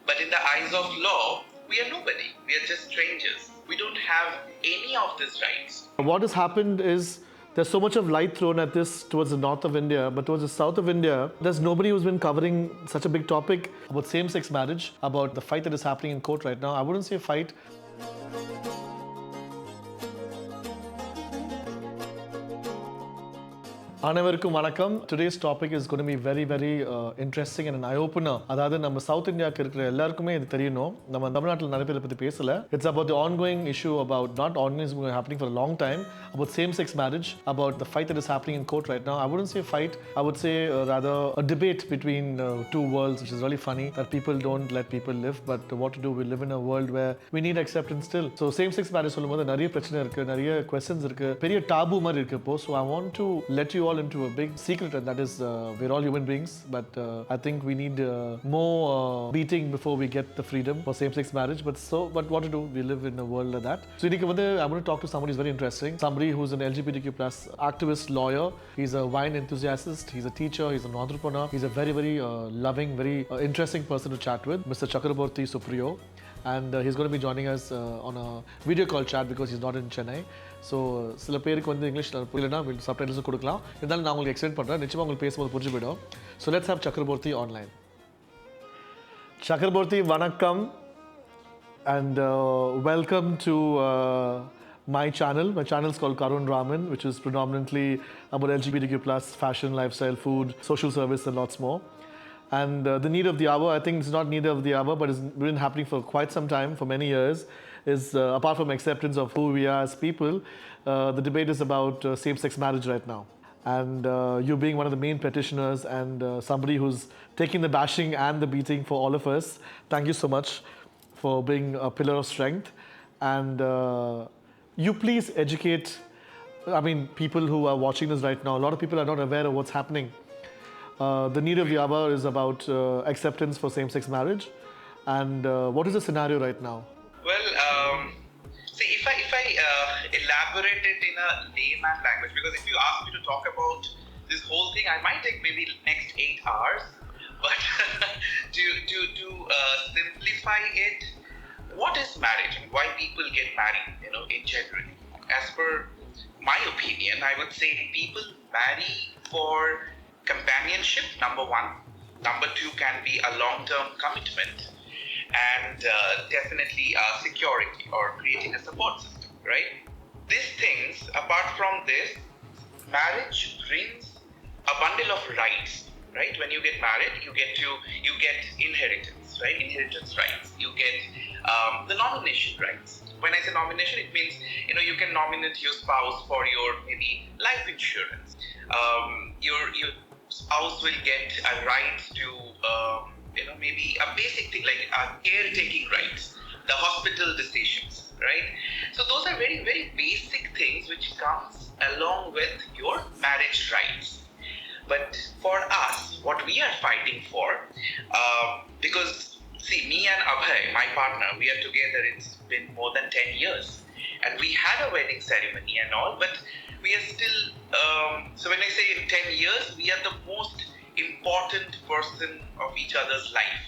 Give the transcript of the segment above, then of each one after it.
But in the eyes of law, we are nobody. We are just strangers. We don't have any of these rights. What has happened is there's so much of light thrown at this towards the north of India, but towards the south of India, there's nobody who's been covering such a big topic about same-sex marriage, about the fight that is happening in court right now. I wouldn't say fight. அனைவருக்கும் வணக்கம். Today's topic is going to be very interesting and an eye opener. அதாவது நம்ம south இந்தியாக்கு இருக்கிற எல்லாருக்குமே இது தெரியணும். நம்ம தமிழ்நாட்டில் நிறைய பேர் பத்தி பேசல. It's about the ongoing issue about not ongoing, it's been happening for a long time, about same-sex marriage, about the fight that is happening in court right now. I wouldn't say fight. I would say rather a debate between two worlds, which is really funny that people don't let people live, but what to do? We live in a world where we need acceptance still. So same-sex marriage சொல்லும்போது நிறைய பிரச்சனை இருக்கு, நிறைய questions இருக்கு, பெரிய taboo மாதிரி இருக்கு இப்போ. So I want to let you all into a big secret, and that is we're all human beings, but I think we need more beating before we get the freedom for same-sex marriage. But what to do? We live in a world like that. So I'm going to talk to somebody who's very interesting, somebody who's an LGBTQ+ activist, lawyer. He's a wine enthusiast, he's a teacher, he's an entrepreneur. He's a very loving, very interesting person to chat with, Mr. Chakraborty Supriyo. And he's going to be joining us on a video call chat because he's not in Chennai. So சில பேருக்கு வந்து இங்கிலீஷில் புரியலனா சப்டைட்டில்ஸும் கொடுக்கலாம். இருந்தாலும் நான் உங்களுக்கு explain பண்ணுறேன், நிச்சயமாக உங்களுக்கு பேசும்போது புரிஞ்சு போயிடும். So let's have Chakraborty online. Chakraborty, vanakkam, and welcome to my channel. My channel is called Karun Raman, which is predominantly about LGBTQ+, fashion, lifestyle, food, social service, and lots more. And the need of the hour, I think it's not need of the hour, but it's been happening for quite some time, for many years, is apart from acceptance of who we are as people, the debate is about same-sex marriage right now. And you being one of the main petitioners and somebody who's taking the bashing and the beating for all of us, thank you so much for being a pillar of strength. And you please educate, people who are watching this right now. A lot of people are not aware of what's happening. The need of the hour is about acceptance for same-sex marriage. And what is the scenario right now? Well, see, if I elaborate it in a layman language, because if you ask me to talk about this whole thing, I might take maybe next 8 hours. But to simplify it, what is marriage and why people get married, in general? As per my opinion, I would say people marry for companionship, number one. Number two can be a long-term commitment, and definitely security or creating a support system, right? These things, apart from this, marriage brings a bundle of rights, right? When you get married, you get inheritance, right? Inheritance rights. You get the nomination rights. When I say nomination, it means you can nominate your spouse for your maybe life insurance. Your spouse will get a right to maybe a basic thing like caretaking rights, the hospital decisions, right? So those are very basic things which comes along with your marriage rights. But for us, what we are fighting for, because see, me and Abhay, my partner, we are together, it's been more than 10 years. And we had a wedding ceremony and all, but we are still, so when I say in 10 years, we are the most important person of each other's life.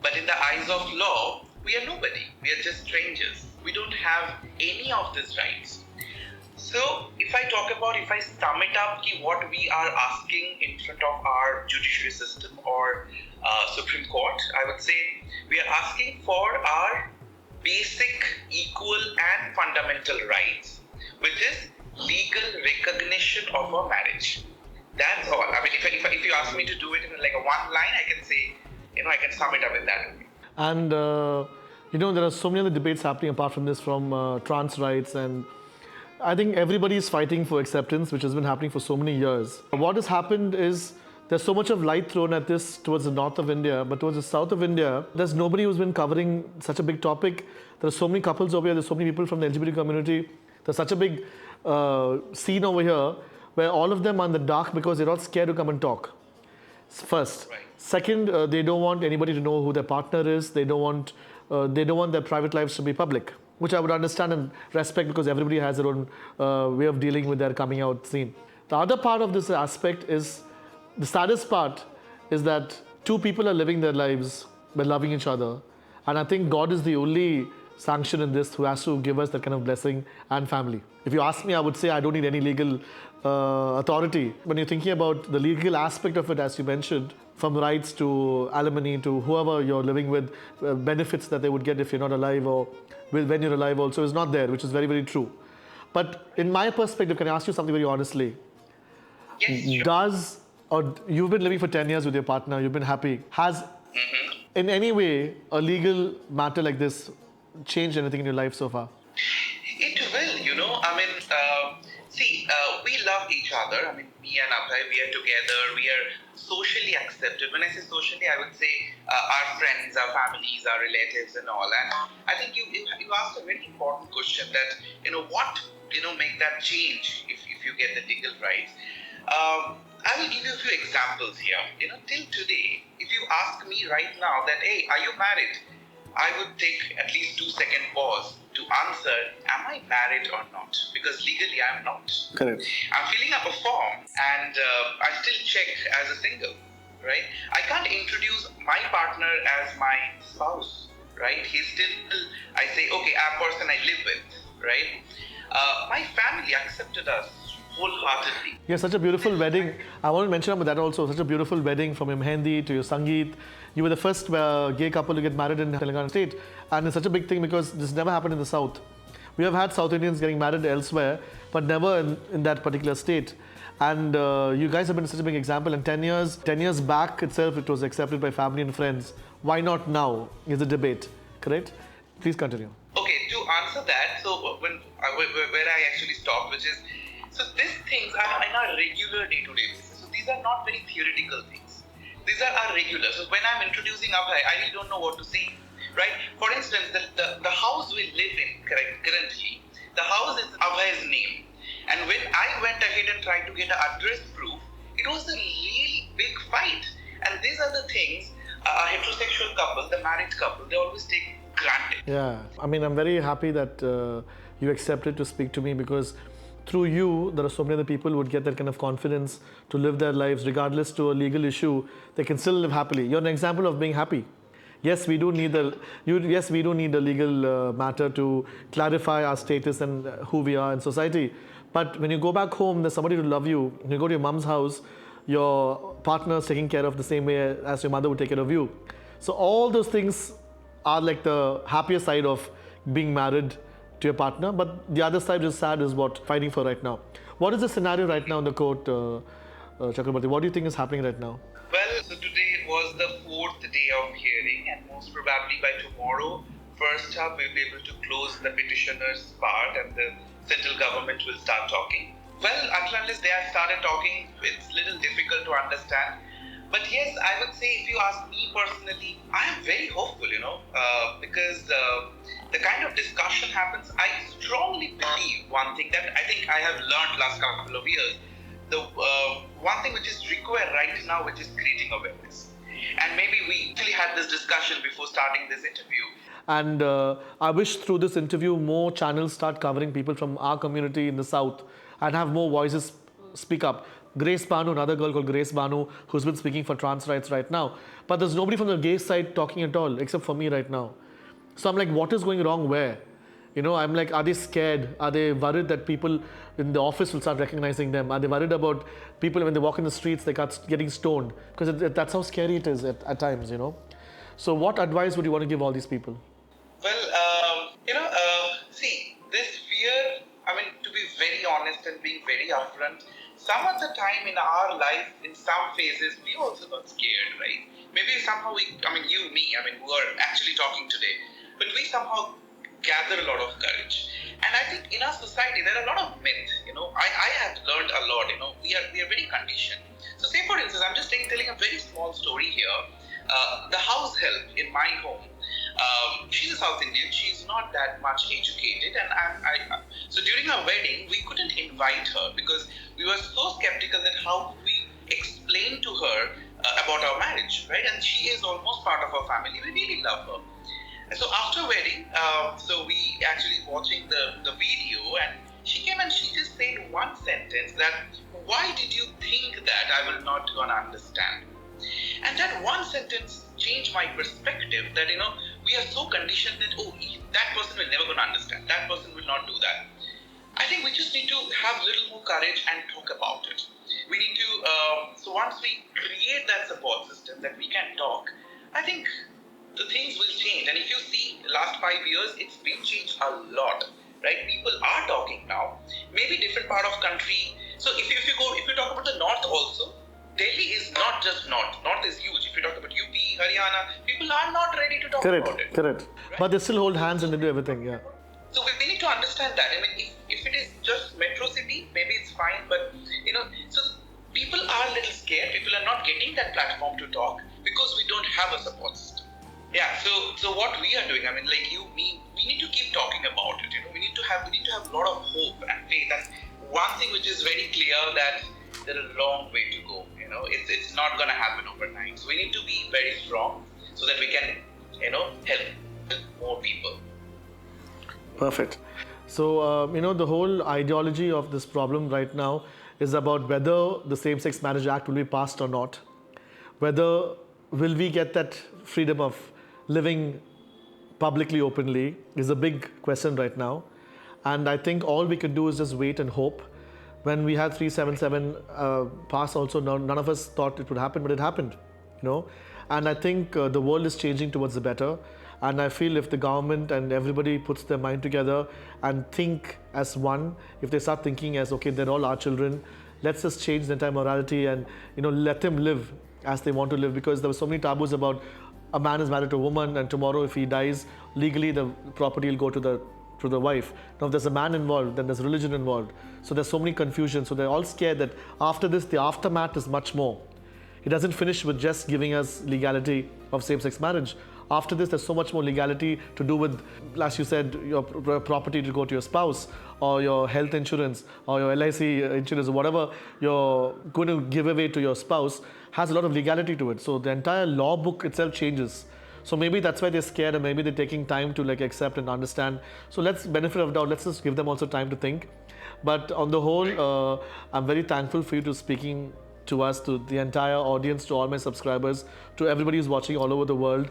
But in the eyes of law, we are nobody. We are just strangers. We don't have any of these rights. So if I sum it up, what we are asking in front of our judiciary system or Supreme Court, I would say we are asking for our basic, equal and fundamental rights, which is legal recognition of a marriage. That's all. If you ask me to do it in like a one line, I can say, I can sum it up in that way. And there are so many other debates happening apart from this, from trans rights, and I think everybody is fighting for acceptance, which has been happening for so many years. What has happened is there's so much of light thrown at this towards the north of India, but towards the south of India, there's nobody who's been covering such a big topic. There are so many couples over here, there's so many people from the LGBT community. There's such a big scene over here where all of them are in the dark because they're not scared to come and talk. First. Right. Second, they don't want anybody to know who their partner is. They don't want their private lives to be public, which I would understand and respect because everybody has their own way of dealing with their coming out scene. The other part of this aspect is, the saddest part is that two people are living their lives by loving each other. And I think God is the only sanction in this who has to give us that kind of blessing and family. If you ask me, I would say I don't need any legal authority. When you're thinking about the legal aspect of it, as you mentioned, from rights to alimony to whoever you're living with, benefits that they would get if you're not alive or when you're alive also is not there, which is very, very true. But in my perspective, can I ask you something very honestly? Yes, sure. Does, or you've been living for 10 years with your partner, you've been happy. Has in any way a legal matter like this changed anything in your life so far? It will, we love each other. I mean, me and Abhay, we are together. We are socially accepted. When I say socially, I would say our friends, our families, our relatives, and all. And I think you asked a very important question that, what, make that change if you get the legal rights. I will give you a few examples here. Till today, if you ask me right now that, hey, are you married? I would take at least 2-second pause to answer, am I married or not? Because legally I am not. Correct. I'm filling up a form and I still check as a single, right? I can't introduce my partner as my spouse, right? He's still, I say, okay, a person I live with, right? My family accepted us wholeheartedly. Yeah, such a beautiful wedding. I want to mention about that also. Such a beautiful wedding from your mehendi to your sangeet. You were the first gay couple to get married in Telangana state, and it's such a big thing because this never happened in the south. We have had South Indians getting married elsewhere, but never in that particular state. And you guys have been such a big example. And 10 years back itself, it was accepted by family and friends. Why not now? Is the debate, correct? Please continue. Okay, to answer that, so where I actually stopped, which is, so these things are in our regular day-to-day basis. So these are not very theoretical things. These are our regular. So when I'm introducing Abhay, I really don't know what to say, right? For instance, the house we live in currently, the house is Abhay's name. And when I went ahead and tried to get an address proof, it was a really big fight. And these are the things a heterosexual couple, the married couple, they always take granted. Yeah, I mean, I'm very happy that you accepted to speak to me because through you, there are so many other people who would get that kind of confidence to live their lives regardless to a legal issue. They can still live happily. You're an example of being happy. Yes, we do need a legal matter to clarify our status and who we are in society. But when you go back home, there's somebody to love you. When you go to your mom's house, your partner is taken care of the same way as your mother would take care of you. So all those things are like the happier side of being married to your partner, but the other side is sad is what fighting for right now. What is the scenario right now in the court, Chakraborty? What do you think is happening right now? Well, so today was the 4th day of hearing, and most probably by tomorrow, first up, we'll be able to close the petitioner's part and the central government will start talking. Well, unless they have started talking, it's a little difficult to understand. But yes, I would say if you ask me personally, I am very hopeful, because the kind of discussion happens. I strongly believe one thing that I think I have learned last couple of years. The one thing which is required right now, which is creating awareness. And maybe we actually had this discussion before starting this interview. And I wish through this interview, more channels start covering people from our community in the South and have more voices speak up. Grace Banu, another girl called Grace Banu, who's been speaking for trans rights right now. But there's nobody from the gay side talking at all, except for me right now. So I'm like, what is going wrong where? I'm like, are they scared? Are they worried that people in the office will start recognizing them? Are they worried about people when they walk in the streets, they start getting stoned? Because that's how scary it is at times, So what advice would you want to give all these people? Well, see, this fear, to be very honest and being very upfront, some of the time in our life, in some phases, we also got scared, right? Maybe somehow you, me, who are actually talking today, but we somehow gather a lot of courage. And I think in our society, there are a lot of myths, I have learned a lot, we are very conditioned. So say for instance, I'm just telling a very small story here. The house help in my home, she's a South Indian, she's not that much educated, and so during our wedding, we couldn't invite her because we were so skeptical that how could we explain to her about our marriage, right? And she is almost part of our family, we really love her. And so after wedding, so we actually watching the video, and she came and she just said one sentence that, why did you think that I will not gonna understand? And that one sentence change my perspective that, we are so conditioned that, that person will never gonna understand. That person will not do that. I think we just need to have a little more courage and talk about it. We need to, so once we create that support system that we can talk, I think the things will change. And if you see the last 5 years, it's been changed a lot, right? People are talking now. Maybe different part of country. So if you talk about the north also, Delhi is not just north. North is huge. If you talk about UP, Haryana, people are not ready to talk about it. Correct. Right? But they still hold hands and they do everything, yeah. So we need to understand that. I mean, if it is just metro city, maybe it's fine. But, so people are a little scared. People are not getting that platform to talk because we don't have a support system. Yeah, so what we are doing, I mean, like you, me, we need to keep talking about it. We need to have a lot of hope and faith. And one thing which is very clear that there's a long way to go. It's not gonna happen overnight. So we need to be very strong so that we can, help more people. Perfect. So, the whole ideology of this problem right now is about whether the Same-Sex Marriage Act will be passed or not. Whether will we get that freedom of living publicly, openly, is a big question right now. And I think all we can do is just wait and hope. When we had 377 pass also, none of us thought it would happen, but it happened, And I think the world is changing towards the better. And I feel if the government and everybody puts their mind together and think as one, if they start thinking as, okay, they're all our children, let's just change the entire morality and, let them live as they want to live. Because there were so many taboos about a man is married to a woman and tomorrow if he dies, legally the property will go to the wife. Now if there's a man involved, then there's religion involved. So there's so many confusions. So they're all scared that after this, the aftermath is much more. It doesn't finish with just giving us legality of same-sex marriage. After this, there's so much more legality to do with, as you said, your property to go to your spouse, or your health insurance, or your LIC insurance, or whatever you're going to give away to your spouse has a lot of legality to it. So the entire law book itself changes. So maybe that's why they're scared, and maybe they're taking time to accept and understand. So let's benefit of doubt. Let's just give them also time to think. But on the whole, I'm very thankful for you to speaking to us, to the entire audience, to all my subscribers, to everybody who's watching all over the world.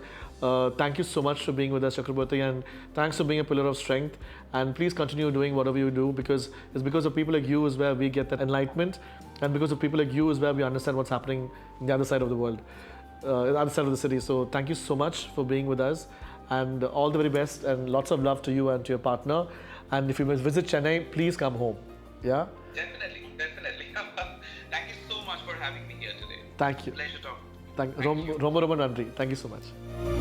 Thank you so much for being with us, Chakraborty, and thanks for being a pillar of strength. And please continue doing whatever you do, because it's because of people like you is where we get that enlightenment, and because of people like you is where we understand what's happening in the other side of the world, the other side of the city. So thank you so much for being with us, and all the very best, and lots of love to you and to your partner. And if you must visit Chennai, please come home. Yeah? Definitely. Thank you so much for having me here today. Thank you. Pleasure talking. Thank you. Roma Nandri. Thank you so much.